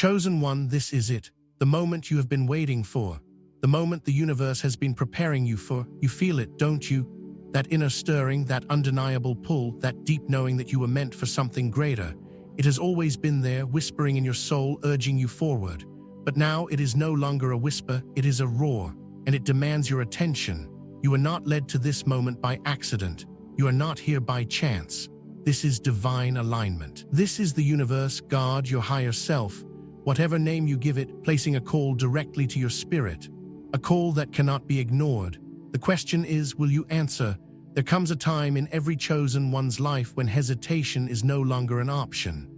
Chosen one, this is it. The moment you have been waiting for. The moment the universe has been preparing you for. You feel it, don't you? That inner stirring, that undeniable pull, that deep knowing that you were meant for something greater. It has always been there, whispering in your soul, urging you forward. But now it is no longer a whisper, it is a roar, and it demands your attention. You are not led to this moment by accident. You are not here by chance. This is divine alignment. This is the universe, God, your higher self, whatever name you give it, placing a call directly to your spirit. A call that cannot be ignored. The question is, will you answer? There comes a time in every chosen one's life when hesitation is no longer an option.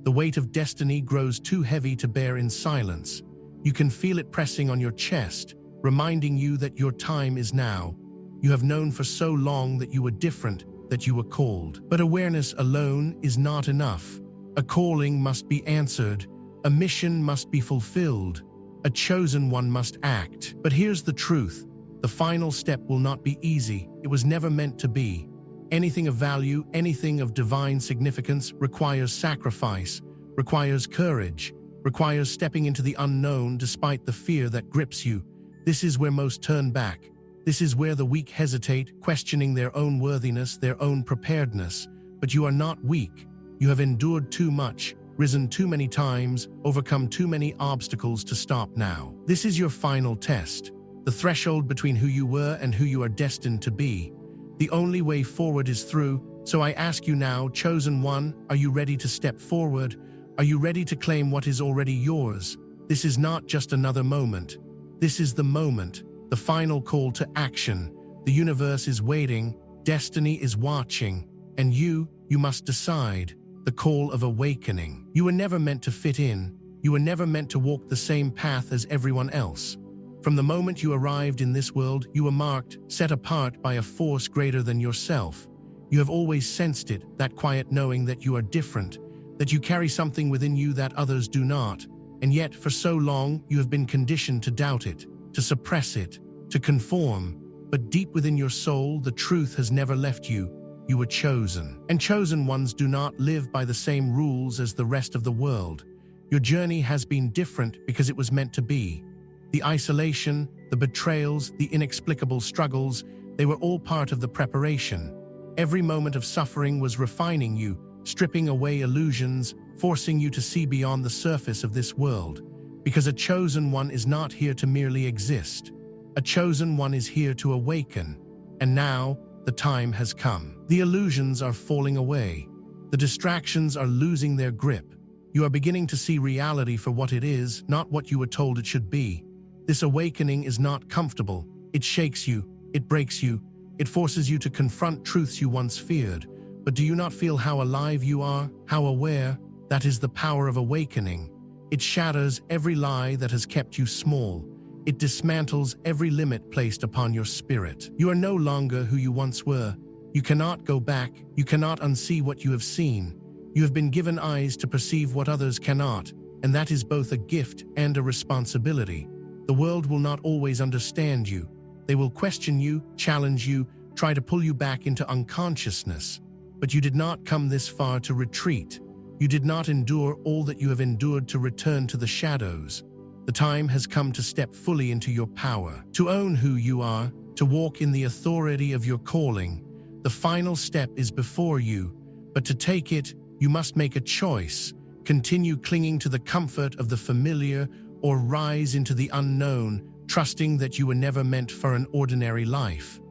The weight of destiny grows too heavy to bear in silence. You can feel it pressing on your chest, reminding you that your time is now. You have known for so long that you were different, that you were called. But awareness alone is not enough. A calling must be answered. A mission must be fulfilled. A chosen one must act. But here's the truth. The final step will not be easy. It was never meant to be. Anything of value, anything of divine significance requires sacrifice, requires courage, requires stepping into the unknown despite the fear that grips you. This is where most turn back. This is where the weak hesitate, questioning their own worthiness, their own preparedness. But you are not weak. You have endured too much, risen too many times, overcome too many obstacles to stop now. This is your final test. The threshold between who you were and who you are destined to be. The only way forward is through. So I ask you now, chosen one, are you ready to step forward? Are you ready to claim what is already yours? This is not just another moment. This is the moment, the final call to action. The universe is waiting, destiny is watching, and you must decide. The call of awakening. You were never meant to fit in. You were never meant to walk the same path as everyone else. From the moment you arrived in this world, you were marked, set apart by a force greater than yourself. You have always sensed it, that quiet knowing that you are different, that you carry something within you that others do not. And yet, for so long, you have been conditioned to doubt it, to suppress it, to conform. But deep within your soul, the truth has never left you. You were chosen. And chosen ones do not live by the same rules as the rest of the world. Your journey has been different because it was meant to be. The isolation, the betrayals, the inexplicable struggles, they were all part of the preparation. Every moment of suffering was refining you, stripping away illusions, forcing you to see beyond the surface of this world. Because a chosen one is not here to merely exist. A chosen one is here to awaken. And now, the time has come. The illusions are falling away. The distractions are losing their grip. You are beginning to see reality for what it is, not what you were told it should be. This awakening is not comfortable. It shakes you, it breaks you, it forces you to confront truths you once feared. But do you not feel how alive you are, how aware? That is the power of awakening. It shatters every lie that has kept you small. It dismantles every limit placed upon your spirit. You are no longer who you once were. You cannot go back. You cannot unsee what you have seen. You have been given eyes to perceive what others cannot, and that is both a gift and a responsibility. The world will not always understand you. They will question you, challenge you, try to pull you back into unconsciousness. But you did not come this far to retreat. You did not endure all that you have endured to return to the shadows. The time has come to step fully into your power, to own who you are, to walk in the authority of your calling. The final step is before you, but to take it, you must make a choice. Continue clinging to the comfort of the familiar, or rise into the unknown, trusting that you were never meant for an ordinary life.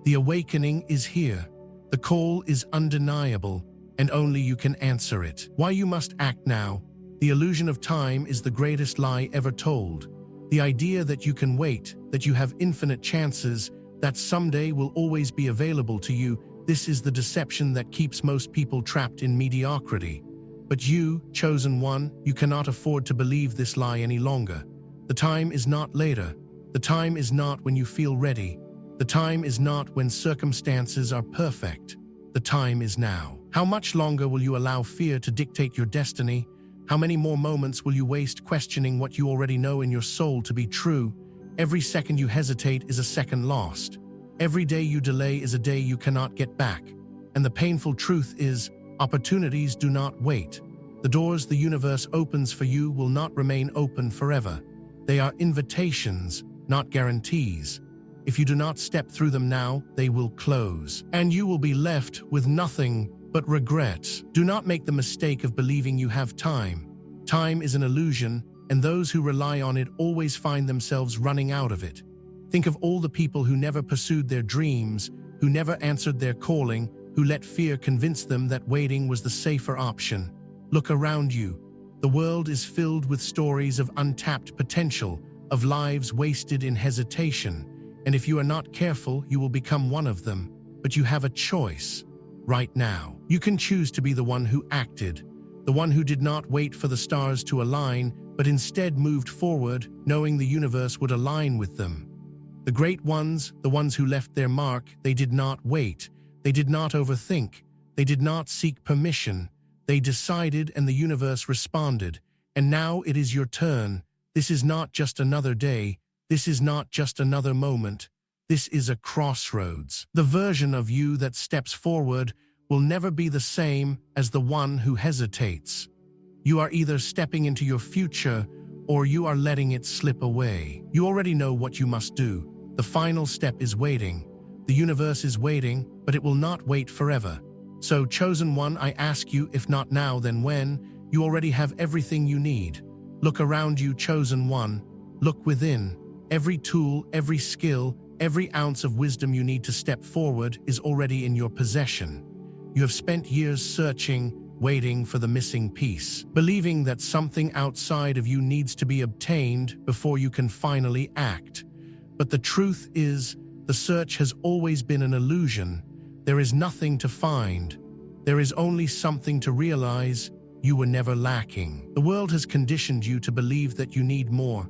The awakening is here. The call is undeniable, and only you can answer it. Why you must act now? The illusion of time is the greatest lie ever told. The idea that you can wait, that you have infinite chances, that someday will always be available to you, this is the deception that keeps most people trapped in mediocrity. But you, chosen one, you cannot afford to believe this lie any longer. The time is not later. The time is not when you feel ready. The time is not when circumstances are perfect. The time is now. How much longer will you allow fear to dictate your destiny? How many more moments will you waste questioning what you already know in your soul to be true? Every second you hesitate is a second lost. Every day you delay is a day you cannot get back. And the painful truth is, opportunities do not wait. The doors the universe opens for you will not remain open forever. They are invitations, not guarantees. If you do not step through them now, they will close, and you will be left with nothing but regret. Do not make the mistake of believing you have time. Time is an illusion, and those who rely on it always find themselves running out of it. Think of all the people who never pursued their dreams, who never answered their calling, who let fear convince them that waiting was the safer option. Look around you. The world is filled with stories of untapped potential, of lives wasted in hesitation, and if you are not careful, you will become one of them. But you have a choice. Right now, you can choose to be the one who acted, the one who did not wait for the stars to align, but instead moved forward, knowing the universe would align with them. The great ones, the ones who left their mark, they did not wait, they did not overthink, they did not seek permission. They decided and the universe responded. And now it is your turn. This is not just another day. This is not just another moment. This is a crossroads. The version of you that steps forward will never be the same as the one who hesitates. You are either stepping into your future or you are letting it slip away. You already know what you must do. The final step is waiting. The universe is waiting, but it will not wait forever. So, chosen one, I ask you, if not now, then when? You already have everything you need. Look around you, chosen one. Look within. Every tool, every skill, every ounce of wisdom you need to step forward is already in your possession. You have spent years searching, waiting for the missing piece, believing that something outside of you needs to be obtained before you can finally act. But the truth is, the search has always been an illusion. There is nothing to find. There is only something to realize. You were never lacking. The world has conditioned you to believe that you need more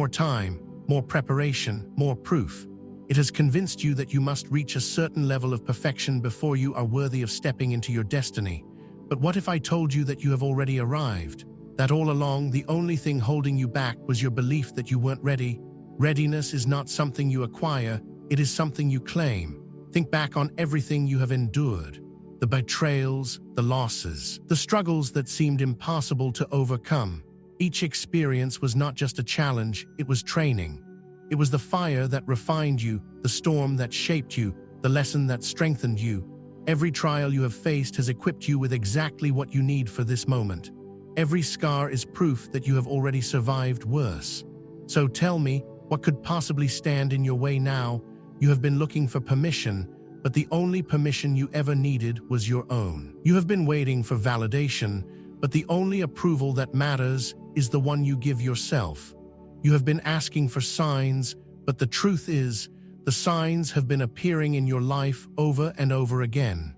time, more preparation, more proof. It has convinced you that you must reach a certain level of perfection before you are worthy of stepping into your destiny. But what if I told you that you have already arrived? That all along, the only thing holding you back was your belief that you weren't ready? Readiness is not something you acquire, it is something you claim. Think back on everything you have endured. The betrayals, the losses, the struggles that seemed impossible to overcome. Each experience was not just a challenge, it was training. It was the fire that refined you, the storm that shaped you, the lesson that strengthened you. Every trial you have faced has equipped you with exactly what you need for this moment. Every scar is proof that you have already survived worse. So tell me, what could possibly stand in your way now? You have been looking for permission, but the only permission you ever needed was your own. You have been waiting for validation, but the only approval that matters is the one you give yourself. You have been asking for signs, but the truth is, the signs have been appearing in your life over and over again.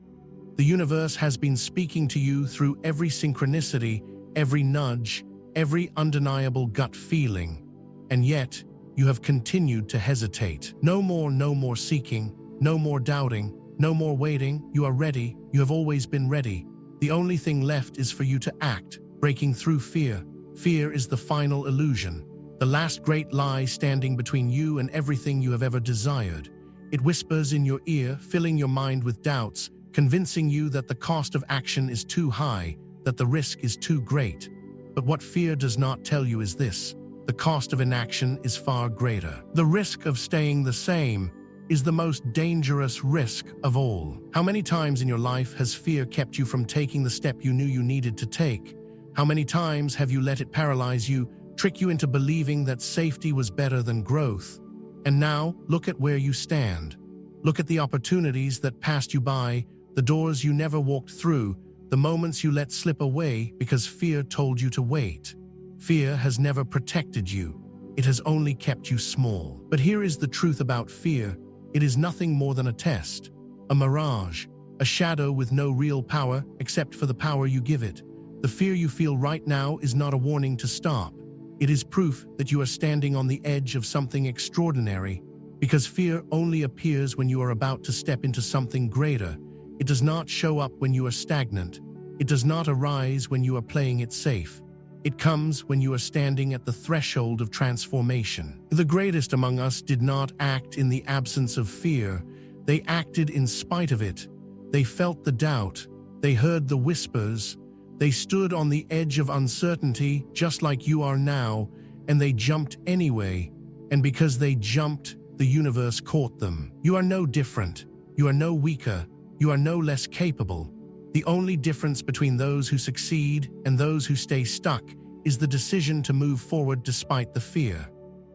The universe has been speaking to you through every synchronicity, every nudge, every undeniable gut feeling. And yet, you have continued to hesitate. No more seeking, no more doubting, no more waiting. You are ready. You have always been ready. The only thing left is for you to act, breaking through fear. Fear is the final illusion, the last great lie standing between you and everything you have ever desired. It whispers in your ear, filling your mind with doubts, convincing you that the cost of action is too high, that the risk is too great. But what fear does not tell you is this: the cost of inaction is far greater. The risk of staying the same is the most dangerous risk of all. How many times in your life has fear kept you from taking the step you knew you needed to take? How many times have you let it paralyze you, trick you into believing that safety was better than growth? And now, look at where you stand. Look at the opportunities that passed you by, the doors you never walked through, the moments you let slip away because fear told you to wait. Fear has never protected you. It has only kept you small. But here is the truth about fear. It is nothing more than a test, a mirage, a shadow with no real power except for the power you give it. The fear you feel right now is not a warning to stop. It is proof that you are standing on the edge of something extraordinary, because fear only appears when you are about to step into something greater. It does not show up when you are stagnant. It does not arise when you are playing it safe. It comes when you are standing at the threshold of transformation. The greatest among us did not act in the absence of fear. They acted in spite of it. They felt the doubt. They heard the whispers. They stood on the edge of uncertainty, just like you are now, and they jumped anyway. And because they jumped, the universe caught them. You are no different. You are no weaker. You are no less capable. The only difference between those who succeed and those who stay stuck is the decision to move forward despite the fear.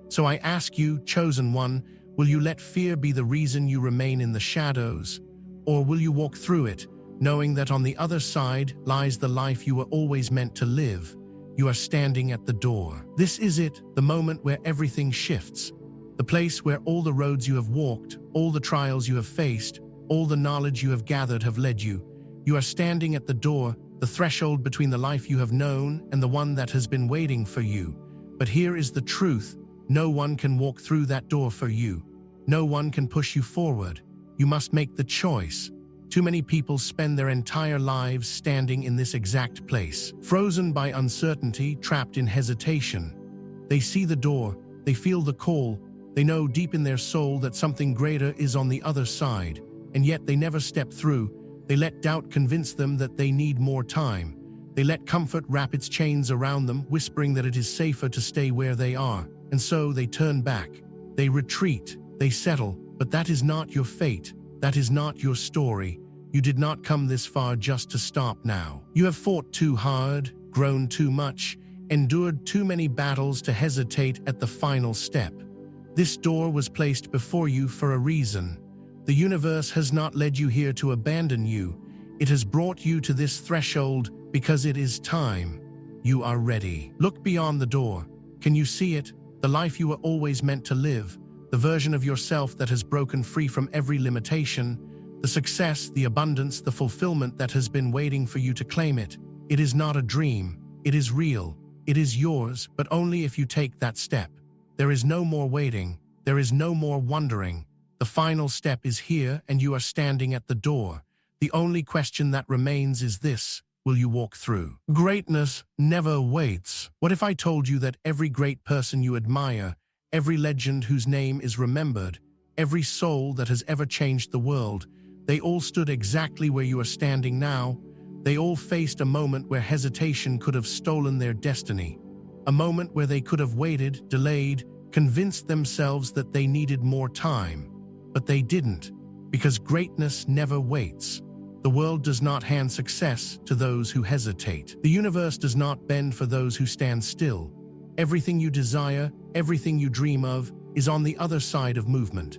So I ask you, chosen one, will you let fear be the reason you remain in the shadows? Or will you walk through it, knowing that on the other side lies the life you were always meant to live? You are standing at the door. This is it, the moment where everything shifts. The place where all the roads you have walked, all the trials you have faced, all the knowledge you have gathered have led you. You are standing at the door, the threshold between the life you have known and the one that has been waiting for you. But here is the truth. No one can walk through that door for you. No one can push you forward. You must make the choice. Too many people spend their entire lives standing in this exact place, frozen by uncertainty, trapped in hesitation. They see the door, they feel the call, they know deep in their soul that something greater is on the other side, and yet they never step through. They let doubt convince them that they need more time. They let comfort wrap its chains around them, whispering that it is safer to stay where they are. And so they turn back. They retreat. They settle. But that is not your fate. That is not your story. You did not come this far just to stop now. You have fought too hard, grown too much, endured too many battles to hesitate at the final step. This door was placed before you for a reason. The universe has not led you here to abandon you. It has brought you to this threshold because it is time. You are ready. Look beyond the door. Can you see it? The life you were always meant to live. The version of yourself that has broken free from every limitation. The success, the abundance, the fulfillment that has been waiting for you to claim it. It is not a dream. It is real. It is yours, but only if you take that step. There is no more waiting. There is no more wondering. The final step is here, and you are standing at the door. The only question that remains is this: will you walk through? Greatness never waits. What if I told you that every great person you admire, every legend whose name is remembered, every soul that has ever changed the world, they all stood exactly where you are standing now? They all faced a moment where hesitation could have stolen their destiny. A moment where they could have waited, delayed, convinced themselves that they needed more time. But they didn't, because greatness never waits. The world does not hand success to those who hesitate. The universe does not bend for those who stand still. Everything you desire, everything you dream of, is on the other side of movement.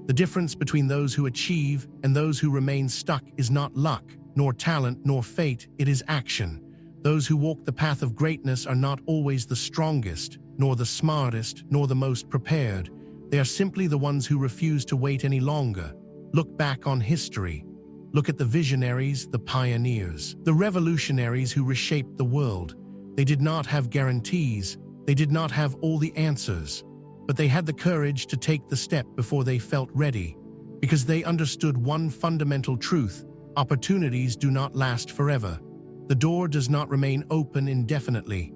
The difference between those who achieve and those who remain stuck is not luck, nor talent, nor fate, it is action. Those who walk the path of greatness are not always the strongest, nor the smartest, nor the most prepared. They are simply the ones who refuse to wait any longer. Look back on history. Look at the visionaries, the pioneers, the revolutionaries who reshaped the world. They did not have guarantees. They did not have all the answers. But they had the courage to take the step before they felt ready, because they understood one fundamental truth: opportunities do not last forever. The door does not remain open indefinitely.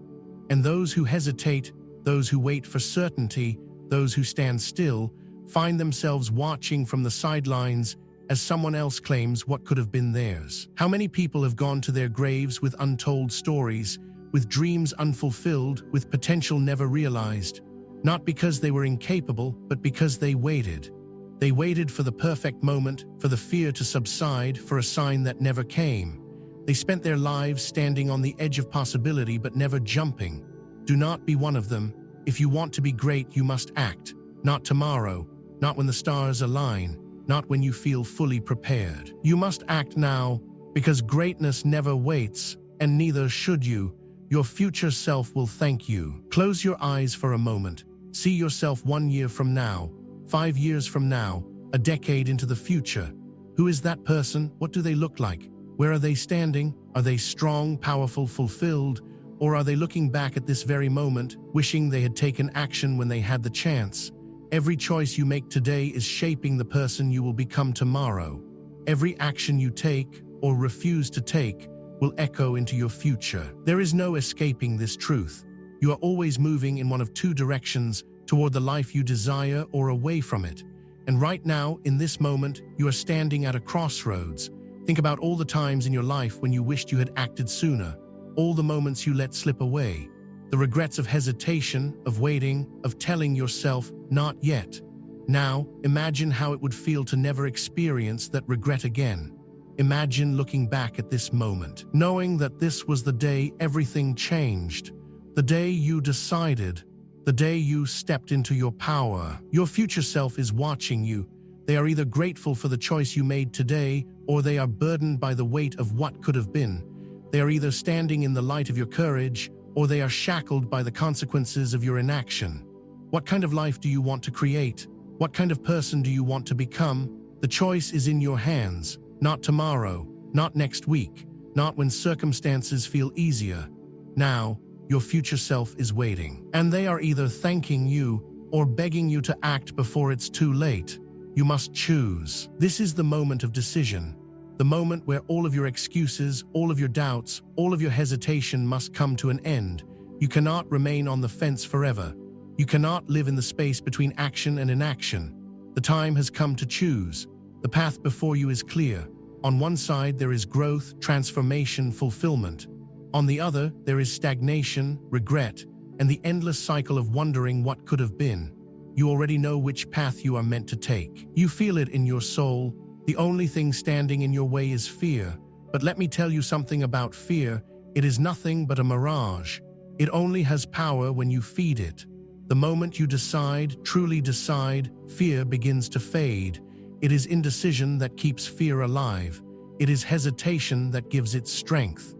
And those who hesitate, those who wait for certainty, those who stand still, find themselves watching from the sidelines as someone else claims what could have been theirs. How many people have gone to their graves with untold stories, with dreams unfulfilled, with potential never realized? Not because they were incapable, but because they waited. They waited for the perfect moment, for the fear to subside, for a sign that never came. They spent their lives standing on the edge of possibility but never jumping. Do not be one of them. If you want to be great, you must act. Not tomorrow, not when the stars align, not when you feel fully prepared. You must act now, because greatness never waits, and neither should you. Your future self will thank you. Close your eyes for a moment. See yourself 1 year from now, 5 years from now, a decade into the future. Who is that person? What do they look like? Where are they standing? Are they strong, powerful, fulfilled? Or are they looking back at this very moment, wishing they had taken action when they had the chance? Every choice you make today is shaping the person you will become tomorrow. Every action you take, or refuse to take, will echo into your future. There is no escaping this truth. You are always moving in one of two directions, toward the life you desire or away from it. And right now, in this moment, you are standing at a crossroads. Think about all the times in your life when you wished you had acted sooner. all the moments you let slip away, the regrets of hesitation, of waiting, of telling yourself, not yet. Now, imagine how it would feel to never experience that regret again. Imagine looking back at this moment, knowing that this was the day everything changed, the day you decided, the day you stepped into your power. Your future self is watching you. They are either grateful for the choice you made today, or they are burdened by the weight of what could have been. They are either standing in the light of your courage, or they are shackled by the consequences of your inaction. What kind of life do you want to create? What kind of person do you want to become? The choice is in your hands. Not tomorrow, not next week, not when circumstances feel easier. Now, your future self is waiting, and they are either thanking you or begging you to act before it's too late. You must choose. This is the moment of decision, the moment where all of your excuses, all of your doubts, all of your hesitation must come to an end. You cannot remain on the fence forever. You cannot live in the space between action and inaction. The time has come to choose. The path before you is clear. On one side, there is growth, transformation, fulfillment. On the other, there is stagnation, regret, and the endless cycle of wondering what could have been. You already know which path you are meant to take. You feel it in your soul. The only thing standing in your way is fear. But let me tell you something about fear. It is nothing but a mirage. It only has power when you feed it. The moment you decide, truly decide, fear begins to fade. It is indecision that keeps fear alive. It is hesitation that gives it strength.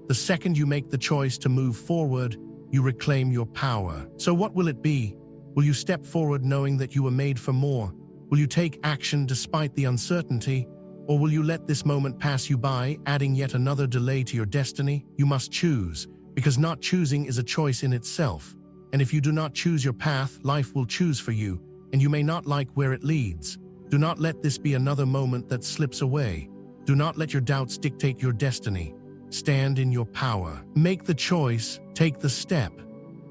The second you make the choice to move forward, you reclaim your power. So what will it be? Will you step forward knowing that you were made for more? Will you take action despite the uncertainty? Or will you let this moment pass you by, adding yet another delay to your destiny? You must choose, because not choosing is a choice in itself. And if you do not choose your path, life will choose for you, and you may not like where it leads. Do not let this be another moment that slips away. Do not let your doubts dictate your destiny. Stand in your power. Make the choice, take the step.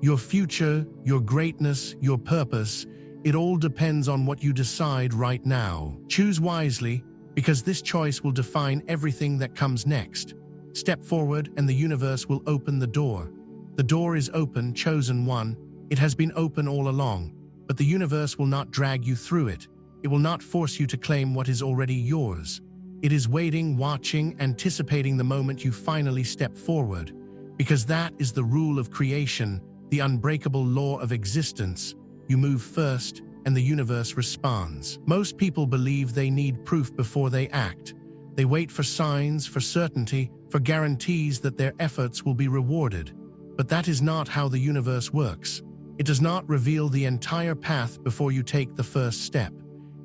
Your future, your greatness, your purpose, it all depends on what you decide right now. Choose wisely, because this choice will define everything that comes next. Step forward and the universe will open the door. The door is open, chosen one. It has been open all along, but the universe will not drag you through it. It will not force you to claim what is already yours. It is waiting, watching, anticipating the moment you finally step forward, because that is the rule of creation, the unbreakable law of existence. You move first, and the universe responds. Most people believe they need proof before they act. They wait for signs, for certainty, for guarantees that their efforts will be rewarded. But that is not how the universe works. It does not reveal the entire path before you take the first step.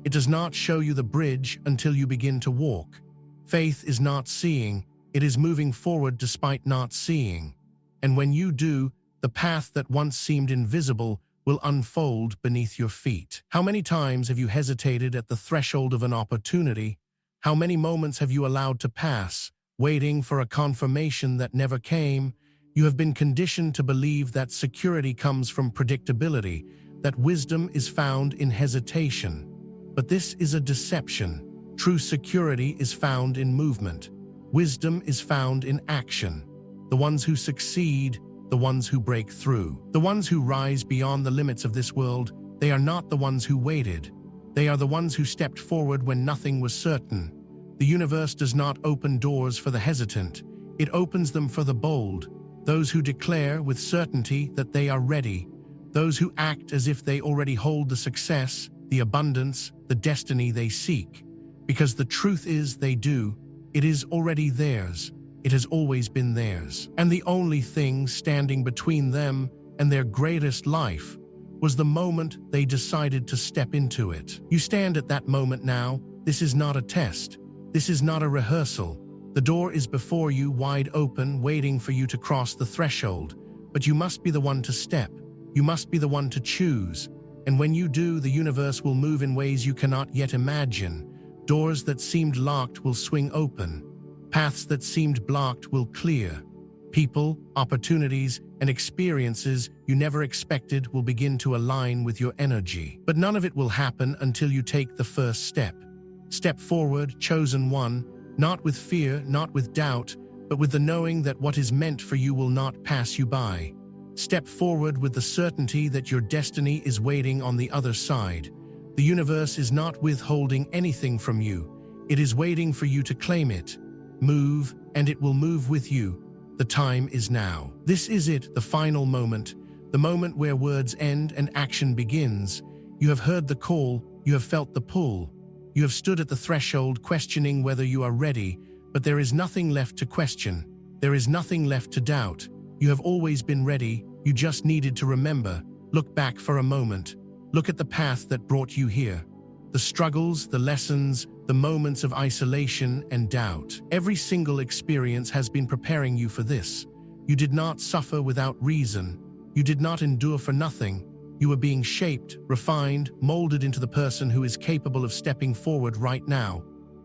It does not show you the bridge until you begin to walk. Faith is not seeing, it is moving forward despite not seeing. And when you do, the path that once seemed invisible will unfold beneath your feet. How many times have you hesitated at the threshold of an opportunity? How many moments have you allowed to pass, waiting for a confirmation that never came? You have been conditioned to believe that security comes from predictability, that wisdom is found in hesitation. But this is a deception. True security is found in movement. Wisdom is found in action. The ones who succeed, the ones who break through, the ones who rise beyond the limits of this world, they are not the ones who waited. They are the ones who stepped forward when nothing was certain. The universe does not open doors for the hesitant. It opens them for the bold, those who declare with certainty that they are ready, those who act as if they already hold the success, the abundance, the destiny they seek. Because the truth is they do. It is already theirs. It has always been theirs. And the only thing standing between them and their greatest life was the moment they decided to step into it. You stand at that moment now. This is not a test. This is not a rehearsal. The door is before you, wide open, waiting for you to cross the threshold. But you must be the one to step. You must be the one to choose. And when you do, the universe will move in ways you cannot yet imagine. Doors that seemed locked will swing open. Paths that seemed blocked will clear. People, opportunities, and experiences you never expected will begin to align with your energy. But none of it will happen until you take the first step. Step forward, chosen one, not with fear, not with doubt, but with the knowing that what is meant for you will not pass you by. Step forward with the certainty that your destiny is waiting on the other side. The universe is not withholding anything from you. It is waiting for you to claim it. Move, and it will move with you. The time is now. This is it, the final moment, the moment where words end and action begins. You have heard the call, you have felt the pull. You have stood at the threshold questioning whether you are ready, but there is nothing left to question. There is nothing left to doubt. You have always been ready, you just needed to remember. Look back for a moment. Look at the path that brought you here. The struggles, the lessons, the moments of isolation and doubt. Every single experience has been preparing you for this. You did not suffer without reason. You did not endure for nothing. You were being shaped, refined, molded into the person who is capable of stepping forward right now.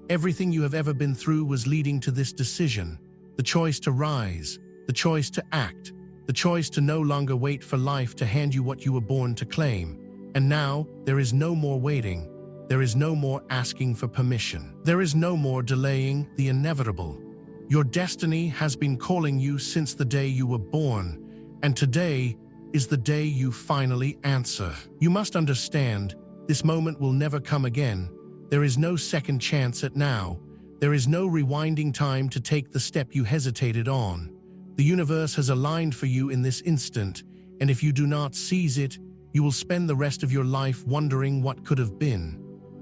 Everything you have ever been through was leading to this decision. The choice to rise, the choice to act, the choice to no longer wait for life to hand you what you were born to claim. And now, there is no more waiting. There is no more asking for permission. There is no more delaying the inevitable. Your destiny has been calling you since the day you were born, and today is the day you finally answer. You must understand, this moment will never come again. There is no second chance at now. There is no rewinding time to take the step you hesitated on. The universe has aligned for you in this instant, and if you do not seize it, you will spend the rest of your life wondering what could have been.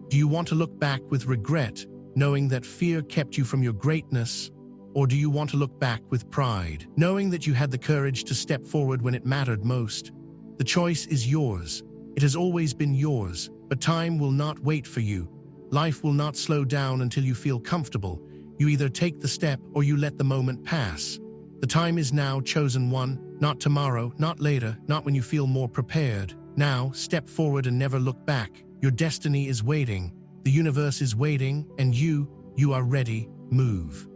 Do you want to look back with regret, knowing that fear kept you from your greatness? Or do you want to look back with pride, knowing that you had the courage to step forward when it mattered most? The choice is yours. It has always been yours, but time will not wait for you. Life will not slow down until you feel comfortable. You either take the step or you let the moment pass. The time is now, chosen one, not tomorrow, not later, not when you feel more prepared. Now, step forward and never look back. Your destiny is waiting. The universe is waiting, and you are ready. Move.